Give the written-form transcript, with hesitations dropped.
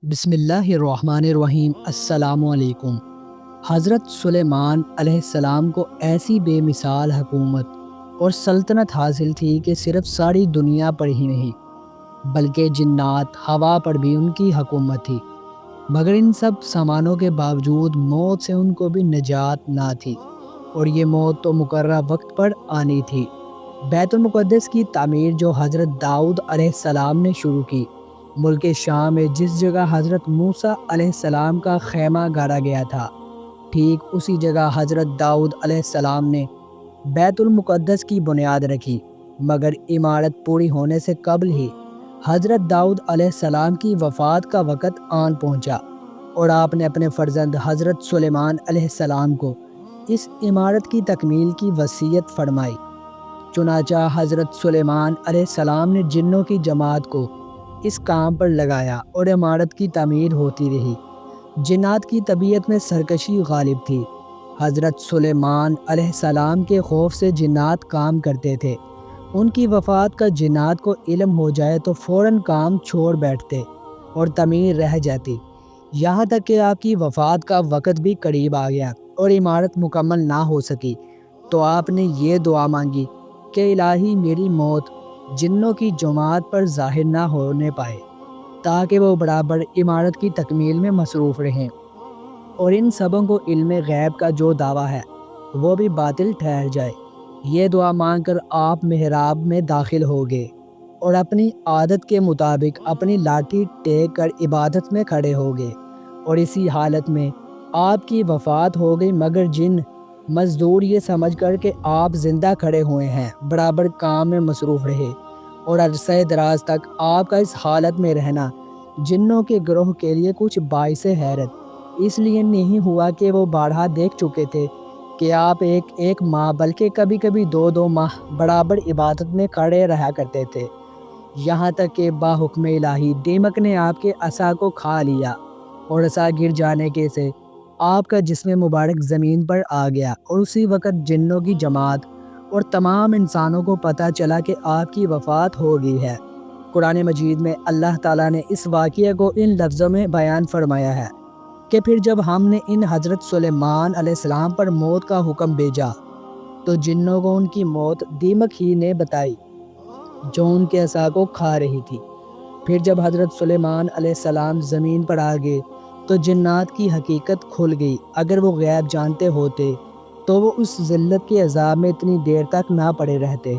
بسم اللہ الرحمن الرحیم۔ السلام علیکم۔ حضرت سلیمان علیہ السلام کو ایسی بے مثال حکومت اور سلطنت حاصل تھی کہ صرف ساری دنیا پر ہی نہیں بلکہ جنات ہوا پر بھی ان کی حکومت تھی، مگر ان سب سامانوں کے باوجود موت سے ان کو بھی نجات نہ تھی، اور یہ موت تو مقررہ وقت پر آنی تھی۔ بیت المقدس کی تعمیر جو حضرت داؤد علیہ السلام نے شروع کی، ملک شام میں جس جگہ حضرت موسیٰ علیہ السلام کا خیمہ گاڑا گیا تھا، ٹھیک اسی جگہ حضرت داؤد علیہ السلام نے بیت المقدس کی بنیاد رکھی، مگر عمارت پوری ہونے سے قبل ہی حضرت داؤد علیہ السلام کی وفات کا وقت آن پہنچا، اور آپ نے اپنے فرزند حضرت سلیمان علیہ السلام کو اس عمارت کی تکمیل کی وصیت فرمائی۔ چنانچہ حضرت سلیمان علیہ السلام نے جنوں کی جماعت کو اس کام پر لگایا اور عمارت کی تعمیر ہوتی رہی۔ جنات کی طبیعت میں سرکشی غالب تھی۔ حضرت سلیمان علیہ السلام کے خوف سے جنات کام کرتے تھے۔ ان کی وفات کا جنات کو علم ہو جائے تو فوراً کام چھوڑ بیٹھتے اور تعمیر رہ جاتی، یہاں تک کہ آپ کی وفات کا وقت بھی قریب آ گیا اور عمارت مکمل نہ ہو سکی، تو آپ نے یہ دعا مانگی کہ الہی میری موت جنوں کی جماعت پر ظاہر نہ ہونے پائے، تاکہ وہ برابر عمارت کی تکمیل میں مصروف رہیں، اور ان سبوں کو علم غیب کا جو دعویٰ ہے وہ بھی باطل ٹھہر جائے۔ یہ دعا مانگ کر آپ محراب میں داخل ہو گئے اور اپنی عادت کے مطابق اپنی لاٹھی ٹیک کر عبادت میں کھڑے ہو گئے، اور اسی حالت میں آپ کی وفات ہو گئی، مگر جن مزدور یہ سمجھ کر کہ آپ زندہ کھڑے ہوئے ہیں برابر کام میں مصروف رہے، اور عرصہ دراز تک آپ کا اس حالت میں رہنا جنوں کے گروہ کے لیے کچھ باعث حیرت اس لیے نہیں ہوا کہ وہ بارہا دیکھ چکے تھے کہ آپ ایک ماہ بلکہ کبھی کبھی دو ماہ برابر عبادت میں کھڑے رہا کرتے تھے، یہاں تک کہ باحکم الہی دیمک نے آپ کے عصا کو کھا لیا، اور عصا گر جانے کے سے آپ کا جسم مبارک زمین پر آ گیا، اور اسی وقت جنوں کی جماعت اور تمام انسانوں کو پتہ چلا کہ آپ کی وفات ہو گئی ہے۔ قرآن مجید میں اللہ تعالیٰ نے اس واقعے کو ان لفظوں میں بیان فرمایا ہے کہ پھر جب ہم نے ان حضرت سلیمان علیہ السلام پر موت کا حکم بھیجا تو جنوں کو ان کی موت دیمک ہی نے بتائی جو ان کے عصا کو کھا رہی تھی۔ پھر جب حضرت سلیمان علیہ السلام زمین پر آ گئے تو جنات کی حقیقت کھل گئی۔ اگر وہ غیب جانتے ہوتے تو وہ اس ذلت کے عذاب میں اتنی دیر تک نہ پڑے رہتے۔